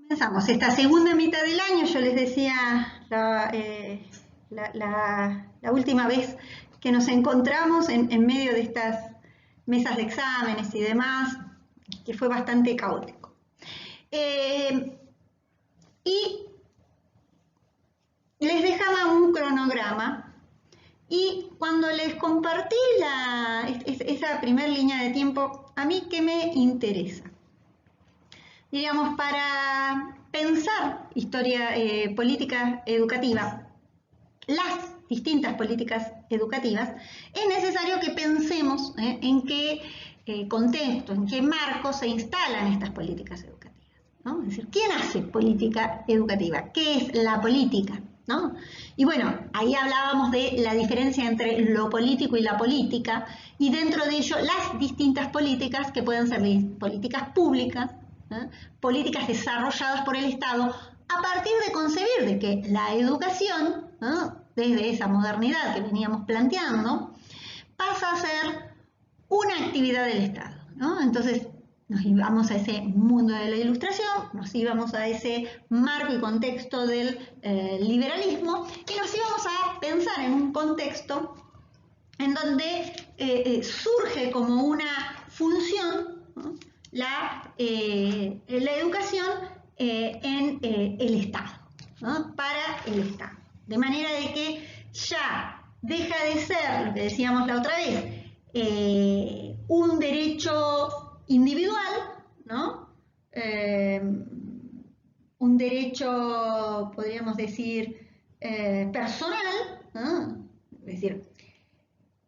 Comenzamos esta segunda mitad del año. Yo les decía la última vez que nos encontramos en medio de estas mesas de exámenes y demás, que fue bastante caótico. Y les dejaba un cronograma, y cuando les compartí esa primera línea de tiempo, a mí ¿qué me interesa? Diríamos, para pensar política educativa, las distintas políticas educativas, es necesario que pensemos en qué contexto, en qué marco se instalan estas políticas educativas, ¿no? Es decir, ¿quién hace política educativa? ¿Qué es la política? ¿No? Y bueno, ahí hablábamos de la diferencia entre lo político y la política, y dentro de ello las distintas políticas que pueden ser políticas públicas, políticas desarrolladas por el Estado a partir de concebir de que la educación, desde esa modernidad que veníamos planteando, pasa a ser una actividad del Estado, ¿no? Entonces nos íbamos a ese mundo de la Ilustración, nos íbamos a ese marco y contexto del liberalismo, y nos íbamos a pensar en un contexto en donde surge como una función, ¿no?, la educación en el Estado, ¿no?, para el Estado. De manera de que ya deja de ser, lo que decíamos la otra vez, un derecho individual, ¿no? Un derecho, podríamos decir, personal, ¿no? Es decir,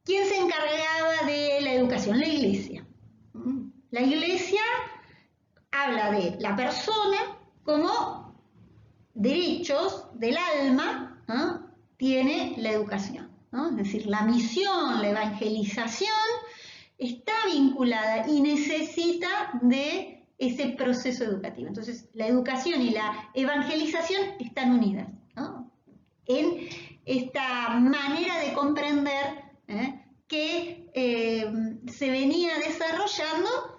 ¿quién se encargaba de la educación? La Iglesia. La Iglesia habla de la persona como derechos del alma, ¿no? Tiene la educación, ¿no? Es decir, la misión, la evangelización está vinculada y necesita de ese proceso educativo. Entonces, la educación y la evangelización están unidas, ¿no?, en esta manera de comprender que se venía desarrollando,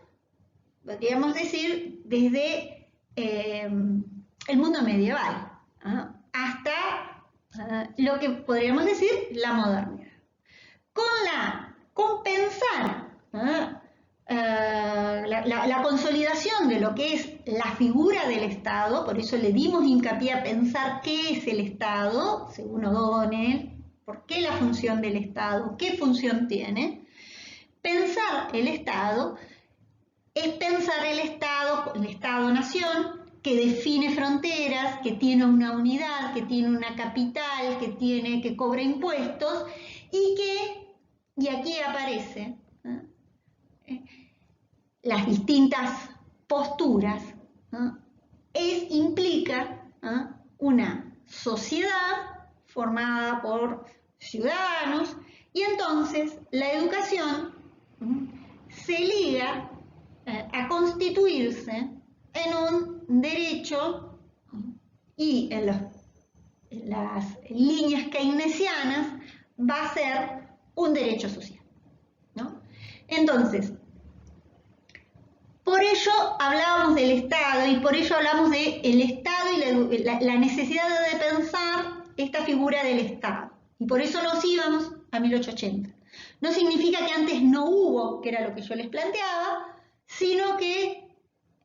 podríamos decir, desde el mundo medieval hasta lo que podríamos decir la modernidad. Con pensar la consolidación de lo que es la figura del Estado, por eso le dimos hincapié a pensar qué es el Estado, según O'Donnell, por qué la función del Estado, qué función tiene. Pensar el Estado es pensar el Estado-nación, que define fronteras, que tiene una unidad, que tiene una capital, que cobra impuestos, y aquí aparece las distintas posturas, implica una sociedad formada por ciudadanos, y entonces la educación se liga a constituirse en un derecho, y en las líneas keynesianas va a ser un derecho social, ¿no? Entonces, por ello hablábamos del Estado, y por ello hablamos del Estado y la necesidad de pensar esta figura del Estado. Y por eso nos íbamos a 1880. No significa que antes no hubo, que era lo que yo les planteaba, sino que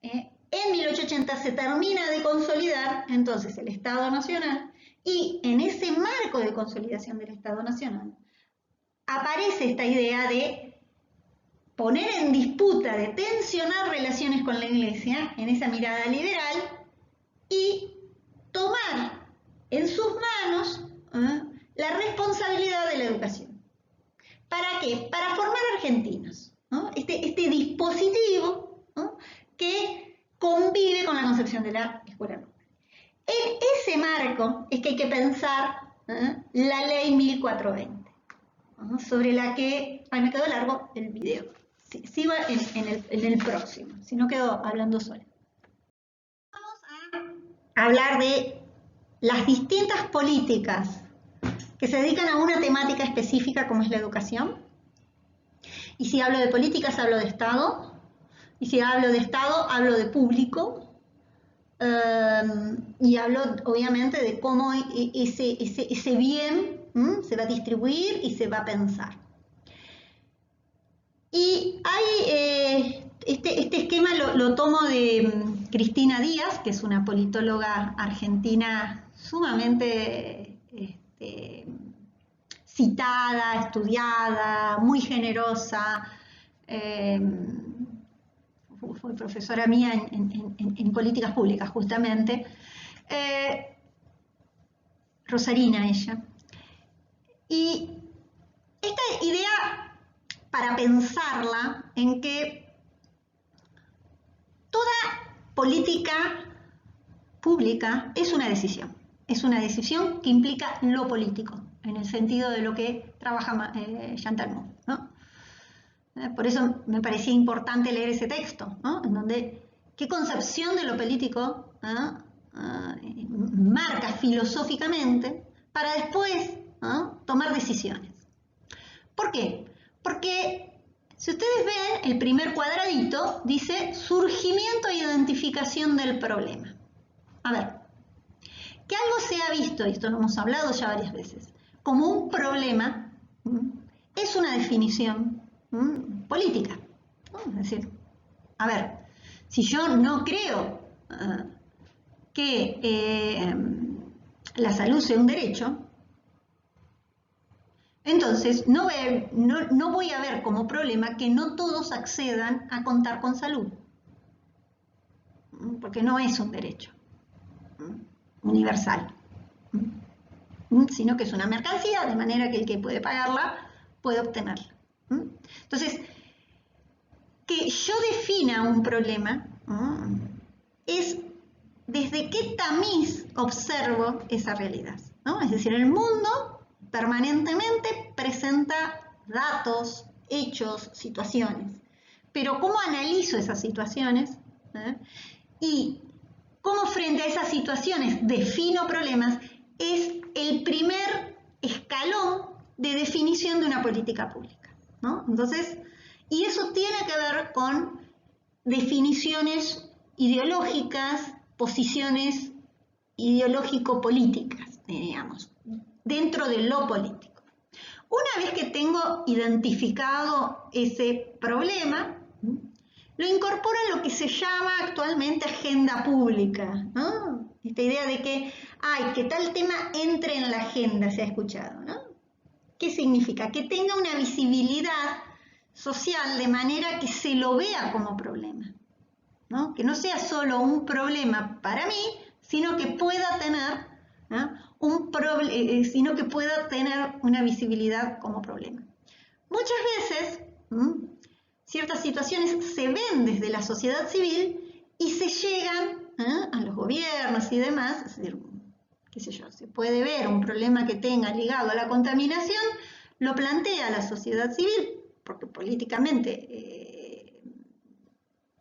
en 1880 se termina de consolidar entonces el Estado Nacional, y en ese marco de consolidación del Estado Nacional aparece esta idea de poner en disputa, de tensionar relaciones con la Iglesia en esa mirada liberal, y tomar en sus manos la responsabilidad de la educación. ¿Para qué? Para formar argentinos, ¿no? Este dispositivo, ¿no?, que convive con la concepción de la escuela normal. En ese marco es que hay que pensar la ley 1420, sobre la que... Ay, me quedó largo el video. Sigo en el próximo, si no quedo hablando sola. Vamos a hablar de las distintas políticas que se dedican a una temática específica como es la educación. Y si hablo de políticas, hablo de Estado. Y si hablo de Estado, hablo de público. y habló obviamente de cómo ese bien se va a distribuir y se va a pensar. Y hay este esquema lo tomo de Cristina Díaz, que es una politóloga argentina sumamente citada, estudiada, muy generosa. Fue profesora mía en políticas públicas, justamente. Rosarina ella. Y esta idea, para pensarla, en que toda política pública es una decisión que implica lo político, en el sentido de lo que trabaja Chantal Mouffe, ¿no? Por eso me parecía importante leer ese texto, ¿no? En donde qué concepción de lo político marca filosóficamente para después tomar decisiones. ¿Por qué? Porque si ustedes ven, el primer cuadradito dice surgimiento e identificación del problema. A ver, que algo sea visto, y esto lo hemos hablado ya varias veces, como un problema, es una definición política, ¿no? Es decir, a ver, si yo no creo que la salud sea un derecho, entonces no voy a ver como problema que no todos accedan a contar con salud, porque no es un derecho universal, sino que es una mercancía, de manera que el que puede pagarla puede obtenerla. Entonces, que yo defina un problema es desde qué tamiz observo esa realidad, ¿no? Es decir, el mundo permanentemente presenta datos, hechos, situaciones, pero ¿cómo analizo esas situaciones? Y cómo frente a esas situaciones defino problemas es el primer escalón de definición de una política pública, ¿no? Entonces, y eso tiene que ver con definiciones ideológicas, posiciones ideológico-políticas, diríamos, dentro de lo político. Una vez que tengo identificado ese problema, lo incorporo a lo que se llama actualmente agenda pública, ¿no? Esta idea de que tal tema entre en la agenda, se ha escuchado, ¿no? ¿Qué significa? Que tenga una visibilidad social de manera que se lo vea como problema, ¿no? Que no sea solo un problema para mí, sino que pueda tener, ¿no? sino que pueda tener una visibilidad como problema. Muchas veces ciertas situaciones se ven desde la sociedad civil y se llegan a los gobiernos y demás, es decir, qué sé yo, se puede ver un problema que tenga ligado a la contaminación, lo plantea la sociedad civil, porque políticamente,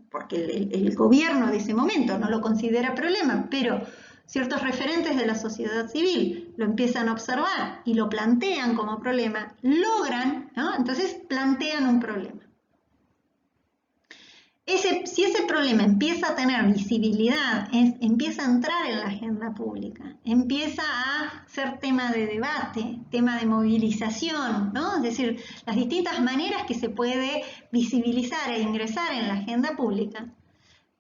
porque el gobierno de ese momento no lo considera problema, pero ciertos referentes de la sociedad civil lo empiezan a observar y lo plantean como problema, logran, ¿no? Entonces plantean un problema. Si ese problema empieza a tener visibilidad, empieza a entrar en la agenda pública, empieza a ser tema de debate, tema de movilización, ¿no? Es decir, las distintas maneras que se puede visibilizar e ingresar en la agenda pública,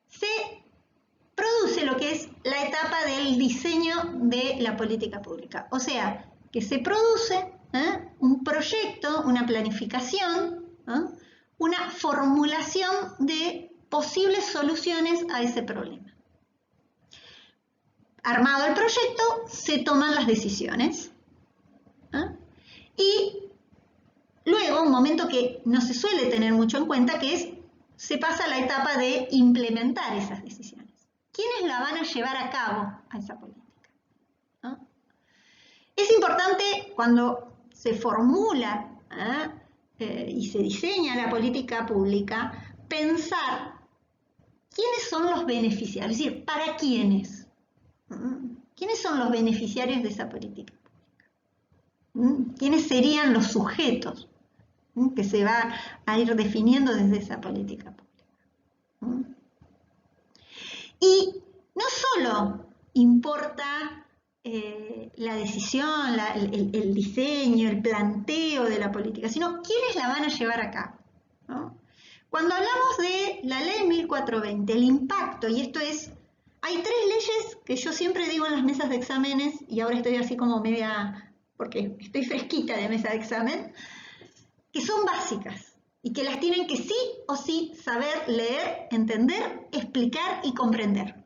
se produce lo que es la etapa del diseño de la política pública. O sea, que se produce un proyecto, una planificación, una formulación de posibles soluciones a ese problema. Armado el proyecto, se toman las decisiones. Y luego, un momento que no se suele tener mucho en cuenta, que se pasa a la etapa de implementar esas decisiones. ¿Quiénes la van a llevar a cabo a esa política? Es importante cuando se formula y se diseña la política pública, pensar quiénes son los beneficiarios, es decir, ¿para quiénes? ¿Quiénes son los beneficiarios de esa política pública? ¿Quiénes serían los sujetos que se va a ir definiendo desde esa política pública? Y no solo importa la decisión, el diseño, el planteo de la política, sino quiénes la van a llevar a cabo, ¿no? Cuando hablamos de la ley 1420, el impacto, y esto es, hay 3 leyes que yo siempre digo en las mesas de exámenes, y ahora estoy así como media, porque estoy fresquita de mesa de examen, que son básicas y que las tienen que sí o sí saber leer, entender, explicar y comprender.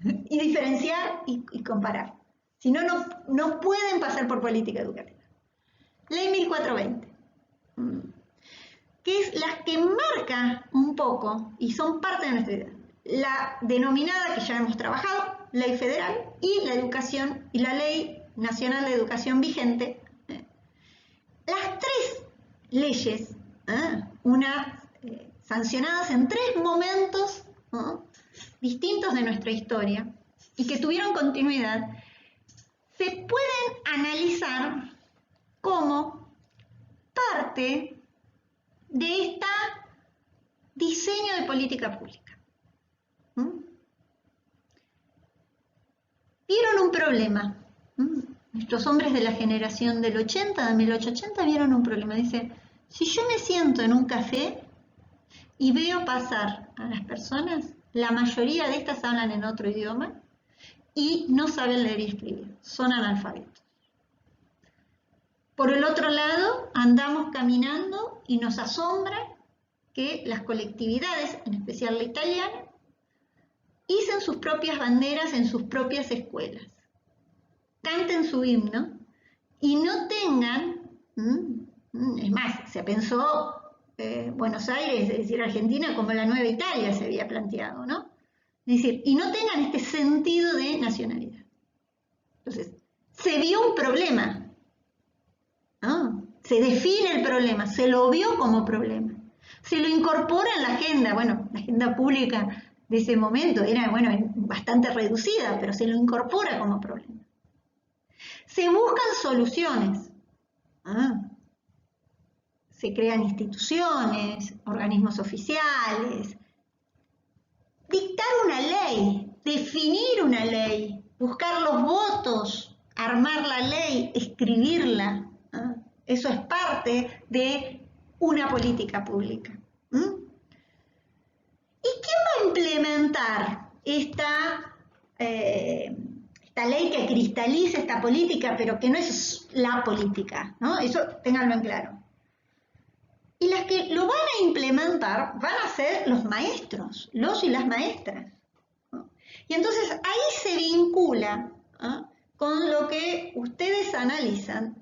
Y diferenciar y comparar. Si no, no pueden pasar por política educativa. Ley 1420, que es la que marca un poco, y son parte de nuestra idea, la denominada, que ya hemos trabajado, ley federal, y la educación, y la ley nacional de educación vigente. Las 3 leyes, sancionadas en 3 momentos distintos de nuestra historia, y que tuvieron continuidad, se pueden analizar como parte de este diseño de política pública. Vieron un problema. Estos hombres de la generación del 80, de 1880, vieron un problema. Dice, si yo me siento en un café y veo pasar a las personas, la mayoría de estas hablan en otro idioma y no saben leer y escribir, son analfabetos. Por el otro lado, andamos caminando y nos asombra que las colectividades, en especial la italiana, hicen sus propias banderas en sus propias escuelas, canten su himno y no tengan, es más, se pensó Buenos Aires, es decir, Argentina, como la nueva Italia se había planteado, ¿no? Es decir, y no tengan este sentido de nacionalidad. Entonces, se vio un problema, ¿no? Se define el problema, se lo vio como problema, se lo incorpora en la agenda, bueno, la agenda pública de ese momento era, bueno, bastante reducida, pero se lo incorpora como problema. Se buscan soluciones, se crean instituciones, organismos oficiales, dictar una ley, definir una ley, buscar los votos, armar la ley, escribirla. Eso es parte de una política pública. ¿Y quién va a implementar esta ley que cristaliza esta política, pero que no es la política, ¿no? Eso ténganlo en claro. Y las que lo van a implementar van a ser los maestros, los y las maestras, ¿no? Y entonces ahí se vincula con lo que ustedes analizan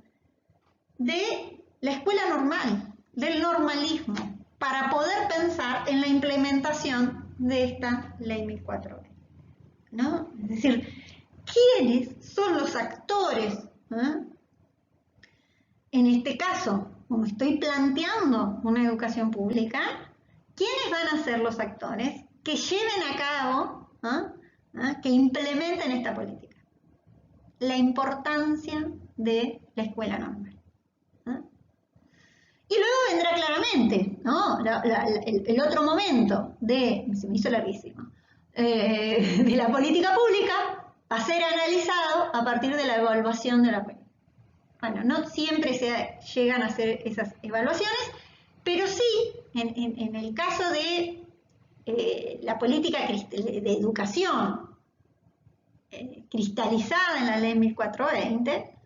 de la escuela normal, del normalismo, para poder pensar en la implementación de esta ley 1420, ¿no? Es decir, ¿quiénes son los actores? En este caso, como estoy planteando una educación pública, ¿quiénes van a ser los actores que lleven a cabo, que implementen esta política? La importancia de la escuela normal. Y luego vendrá claramente, ¿no? el otro momento se me hizo larguísimo, de la política pública va a ser analizado a partir de la evaluación de la política. Bueno, no siempre se llegan a hacer esas evaluaciones, pero sí, en el caso de la política de educación cristalizada en la ley 1420,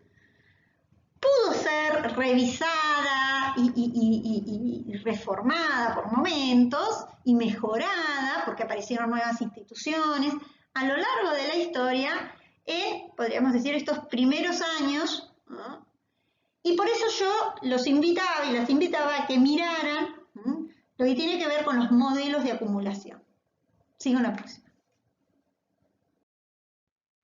pudo ser revisada y reformada por momentos y mejorada porque aparecieron nuevas instituciones a lo largo de la historia en, podríamos decir, estos primeros años, ¿no? Y por eso yo los invitaba y las invitaba a que miraran lo que tiene que ver con los modelos de acumulación. Sigo en la próxima.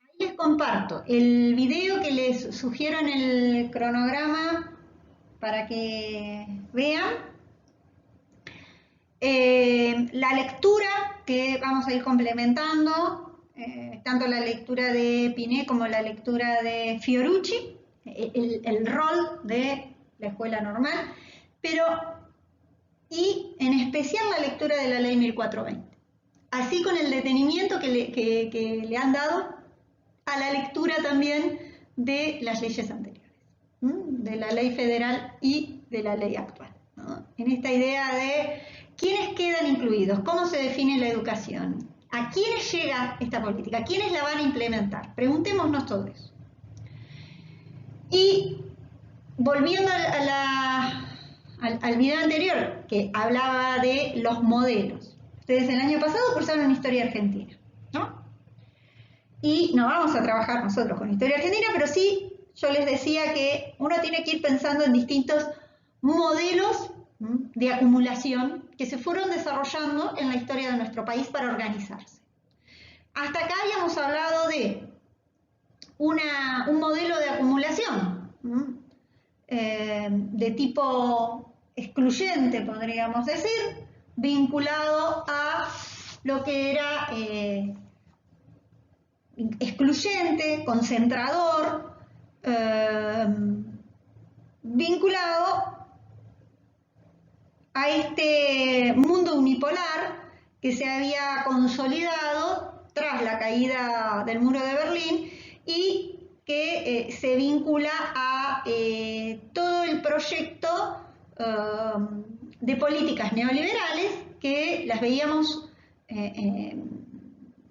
Ahí les comparto el video que les sugiero en el cronograma para que vean. La lectura que vamos a ir complementando, tanto la lectura de Pinet como la lectura de Fiorucci, el rol de la escuela normal, y en especial la lectura de la ley 1420. así con el detenimiento que le han dado a la lectura también de las leyes anteriores, de la ley federal y de la ley actual, ¿no? En esta idea de quiénes quedan incluidos, cómo se define la educación, a quiénes llega esta política, a quiénes la van a implementar. Preguntémonos todo eso. Y volviendo al video anterior, que hablaba de los modelos. Ustedes el año pasado cursaron Historia Argentina, ¿no? Y no vamos a trabajar nosotros con Historia Argentina, pero sí yo les decía que uno tiene que ir pensando en distintos modelos de acumulación que se fueron desarrollando en la historia de nuestro país para organizarse. Hasta acá habíamos hablado de un modelo de acumulación de tipo excluyente, podríamos decir, vinculado a lo que era excluyente, concentrador, vinculado a este mundo unipolar que se había consolidado tras la caída del muro de Berlín y que se vincula a todo el proyecto de políticas neoliberales que las veíamos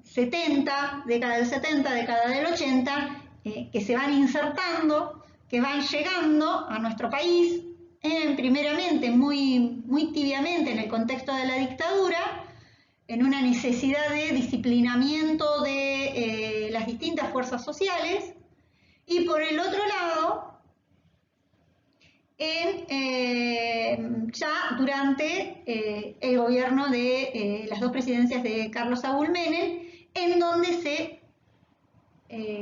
70, década del 70, década del 80, que se van insertando, que van llegando a nuestro país, primeramente muy tibiamente en el contexto de la dictadura, en una necesidad de disciplinamiento de las distintas fuerzas sociales, y por el otro lado, ya durante el gobierno de las dos presidencias de Carlos Saúl Menem, en donde se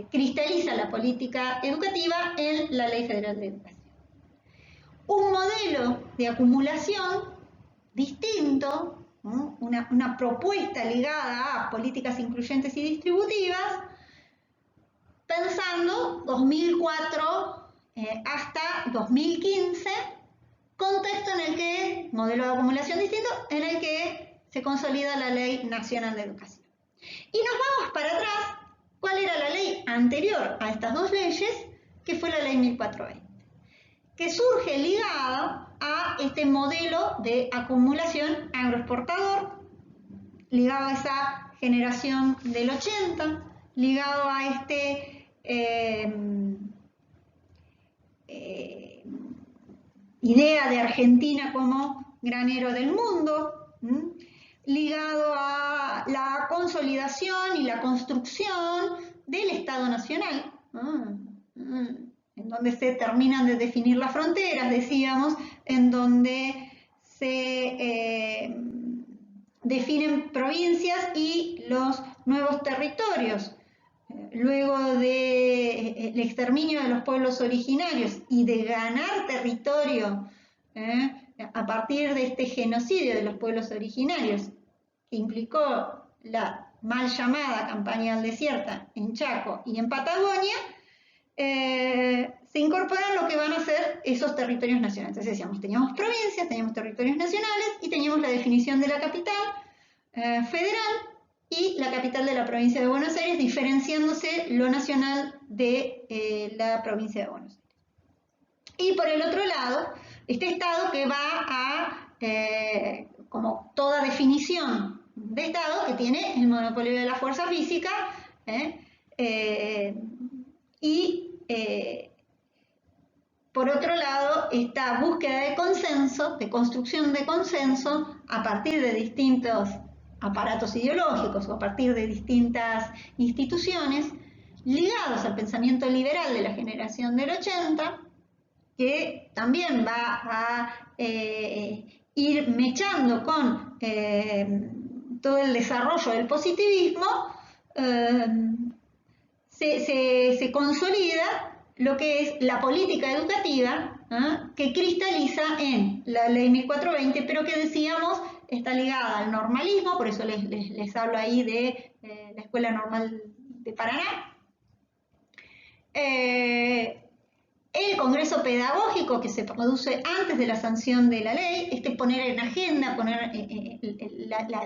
cristaliza la política educativa en la Ley Federal de Educación. Un modelo de acumulación distinto, ¿no? Una propuesta ligada a políticas incluyentes y distributivas, pensando 2004 hasta 2015, contexto en el que, modelo de acumulación distinto, en el que se consolida la Ley Nacional de Educación. Y nos vamos para atrás, ¿cuál era la ley anterior a estas dos leyes? Que fue la Ley 1420, que surge ligada a este modelo de acumulación agroexportador, ligado a esa generación del 80, ligado a este idea de Argentina como granero del mundo, ligado a la consolidación y la construcción del Estado Nacional, en donde se terminan de definir las fronteras, decíamos, en donde se definen provincias y los nuevos territorios. Luego del exterminio de los pueblos originarios y de ganar territorio a partir de este genocidio de los pueblos originarios, que implicó la mal llamada campaña del desierto en Chaco y en Patagonia, se incorporan lo que van a ser esos territorios nacionales. Entonces decíamos, teníamos provincias, teníamos territorios nacionales y teníamos la definición de la capital federal y la capital de la provincia de Buenos Aires, diferenciándose lo nacional de la provincia de Buenos Aires. Y por el otro lado, este Estado que va a, como toda definición de Estado, que tiene el monopolio de la fuerza física, y por otro lado, esta búsqueda de consenso, de construcción de consenso, a partir de distintos aparatos ideológicos o a partir de distintas instituciones ligados al pensamiento liberal de la generación del 80, que también va a ir mechando con todo el desarrollo del positivismo, se consolida lo que es la política educativa, que cristaliza en la Ley 1420, pero que decíamos está ligada al normalismo, por eso les hablo ahí de la Escuela Normal de Paraná, el congreso pedagógico que se produce antes de la sanción de la ley, poner en agenda, poner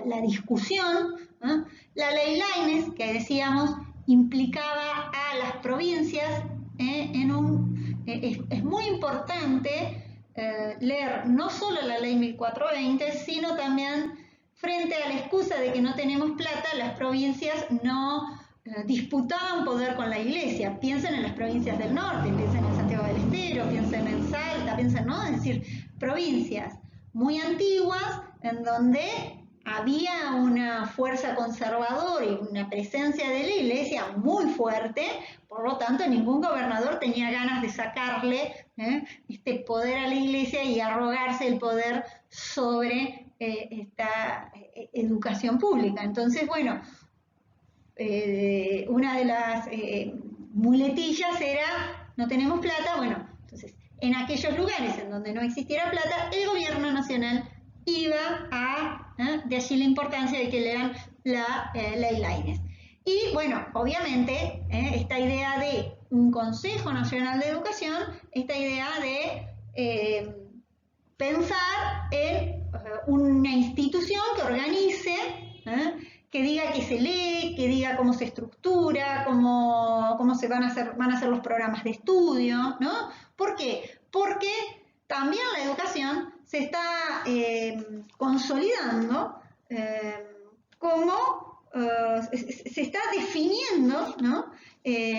la discusión, ¿no? La ley Lainez, que decíamos, implicaba a las provincias es muy importante leer no solo la ley 1420, sino también frente a la excusa de que no tenemos plata, las provincias no disputaban poder con la iglesia. Piensen en las provincias del norte, piensen en Santiago del Estero, piensen en Salta, piensen, ¿no? Es decir, provincias muy antiguas en donde había una fuerza conservadora y una presencia de la iglesia muy fuerte, por lo tanto ningún gobernador tenía ganas de sacarle este poder a la iglesia y arrogarse el poder sobre esta educación pública. Entonces, bueno, una de las muletillas era, no tenemos plata, bueno, entonces en aquellos lugares en donde no existiera plata, el gobierno nacional iba a, de allí la importancia de que lean la ley Lainez. Y bueno, obviamente, esta idea de un Consejo Nacional de Educación, esta idea de pensar en una institución que organice, que diga qué se lee, que diga cómo se estructura, cómo se van a hacer los programas de estudio, ¿no? ¿Por qué? Porque también la educación se está consolidando como se está definiendo, ¿no?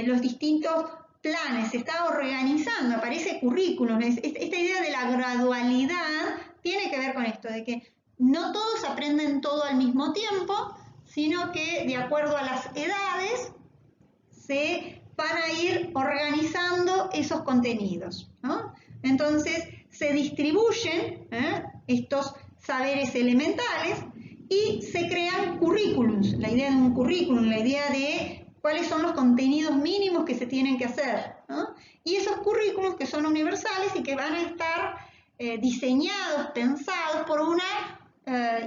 Los distintos planes, se está organizando, aparece currículum. Esta idea de la gradualidad tiene que ver con esto, de que no todos aprenden todo al mismo tiempo, sino que de acuerdo a las edades se van a ir organizando esos contenidos, ¿no? Entonces se distribuyen estos saberes elementales y se crean currículums. La idea de un currículum, la idea de cuáles son los contenidos mínimos que se tienen que hacer, ¿no? Y esos currículums que son universales y que van a estar diseñados, pensados por una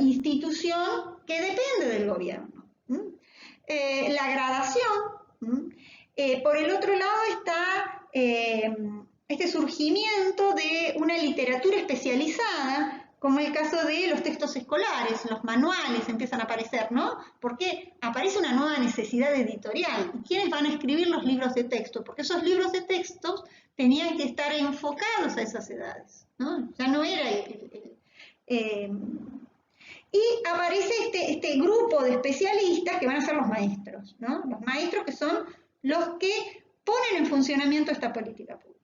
institución que depende del gobierno. La gradación. Por el otro lado está este surgimiento de una literatura especializada, como el caso de los textos escolares, los manuales empiezan a aparecer, ¿no? Porque aparece una nueva necesidad editorial. ¿Y quiénes van a escribir los libros de texto? Porque esos libros de textos tenían que estar enfocados a esas edades, ¿no? Ya no era y aparece este grupo de especialistas que van a ser los maestros, ¿no? Los maestros que son los que ponen en funcionamiento esta política pública.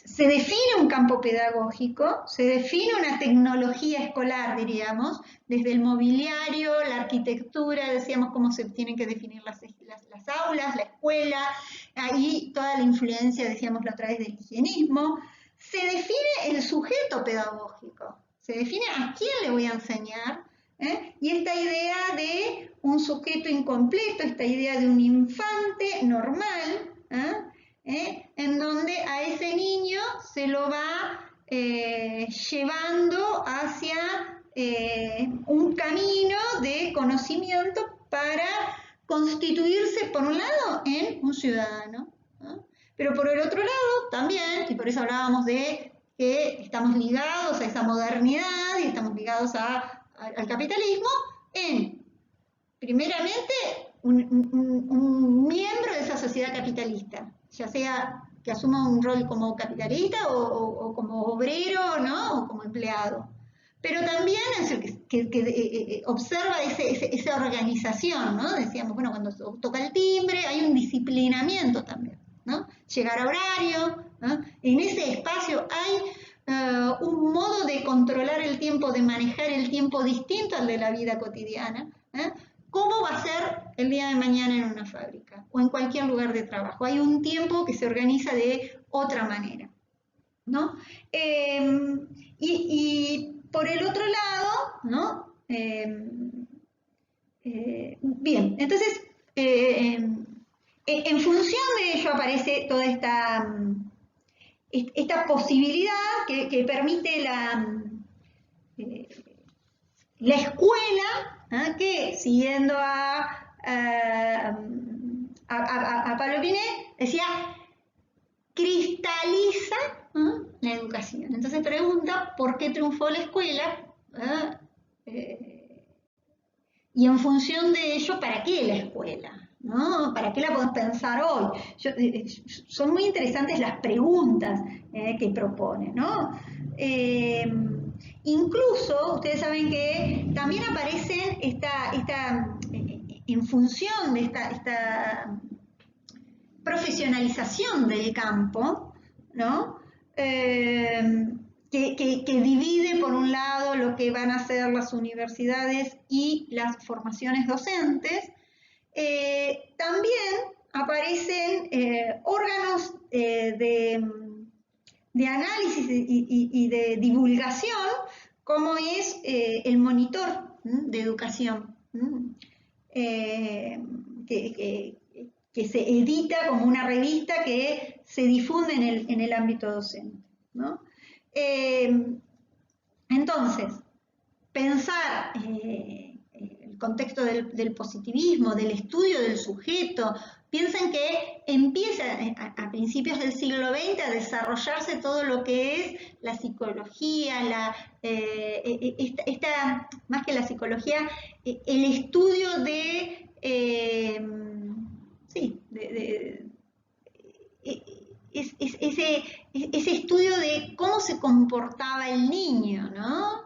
Se define un campo pedagógico, se define una tecnología escolar, diríamos, desde el mobiliario, la arquitectura, decíamos cómo se tienen que definir las aulas, la escuela, ahí toda la influencia, decíamos la otra vez, del higienismo. Se define el sujeto pedagógico, se define a quién le voy a enseñar, y esta idea de un sujeto incompleto, esta idea de un infante normal, en donde a ese niño se lo va llevando hacia un camino de conocimiento para constituirse, por un lado, en un ciudadano, ¿no? Pero por el otro lado también, y por eso hablábamos de que estamos ligados a esa modernidad y estamos ligados al capitalismo, en, primeramente, un miembro de esa sociedad capitalista, ya sea que asuma un rol como capitalista o como obrero, ¿no? O como empleado. Pero también es el que observa esa organización, ¿no? Decíamos, bueno, cuando toca el timbre hay un disciplinamiento también, ¿no? Llegar a horario, ¿no? En ese espacio hay un modo de controlar el tiempo, de manejar el tiempo distinto al de la vida cotidiana, ¿Cómo va a ser el día de mañana en una fábrica o en cualquier lugar de trabajo? Hay un tiempo que se organiza de otra manera, ¿no? Y por el otro lado, ¿no? Bien, entonces, en función de ello aparece toda esta posibilidad que permite la escuela, que siguiendo a Pablo Pinet, decía, cristaliza la educación. Entonces pregunta, ¿por qué triunfó la escuela? Y en función de ello, ¿para qué la escuela? ¿No? ¿Para qué la podemos pensar hoy? Son muy interesantes las preguntas que propone, ¿no? Incluso, ustedes saben que también aparecen en función de esta profesionalización del campo, ¿no? Que divide por un lado lo que van a ser las universidades y las formaciones docentes. También aparecen órganos de análisis y de divulgación, como es el monitor de educación, que se edita como una revista que se difunde en el ámbito docente, ¿no? Entonces, pensar el contexto del positivismo, del estudio del sujeto, piensen que empieza a principios del siglo XX a desarrollarse todo lo que es la psicología, más que la psicología, el estudio de ese estudio de cómo se comportaba el niño, ¿no?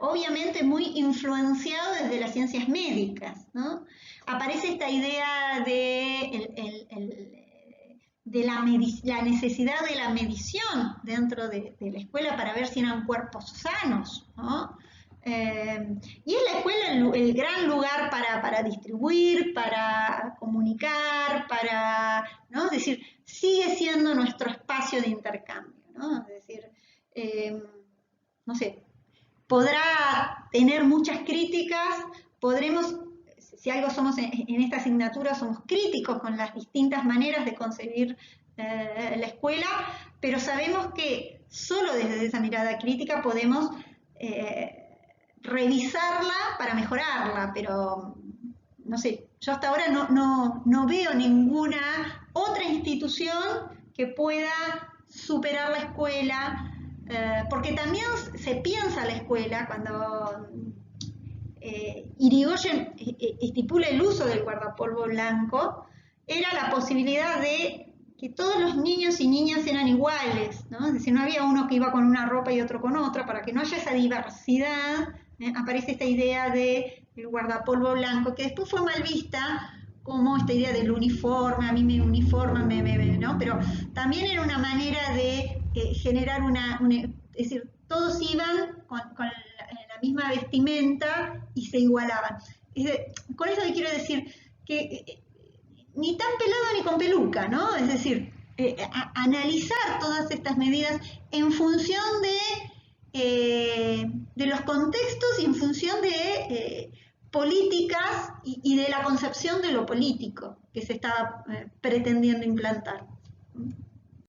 Obviamente muy influenciado desde las ciencias médicas, ¿no? Aparece esta idea de la necesidad de la medición dentro de la escuela para ver si eran cuerpos sanos, ¿no? Y es la escuela el gran lugar para distribuir, para comunicar, ¿no? Es decir, sigue siendo nuestro espacio de intercambio, ¿no? Es decir, no sé, podrá tener muchas críticas, podremos, si algo somos en esta asignatura, somos críticos con las distintas maneras de concebir la escuela, pero sabemos que solo desde esa mirada crítica podemos revisarla para mejorarla, pero no sé, yo hasta ahora no veo ninguna otra institución que pueda superar la escuela, porque también se piensa la escuela cuando Irigoyen estipula el uso del guardapolvo blanco, era la posibilidad de que todos los niños y niñas eran iguales, ¿no? Es decir, no había uno que iba con una ropa y otro con otra, para que no haya esa diversidad. Aparece esta idea del guardapolvo blanco, que después fue mal vista como esta idea del uniforme, a mí me uniforma, ¿no? Pero también era una manera de generar es decir, todos iban con la misma vestimenta y se igualaban. Con eso quiero decir que ni tan pelado ni con peluca, ¿no? Es decir, analizar todas estas medidas en función de los contextos y en función de políticas y de la concepción de lo político que se estaba pretendiendo implantar.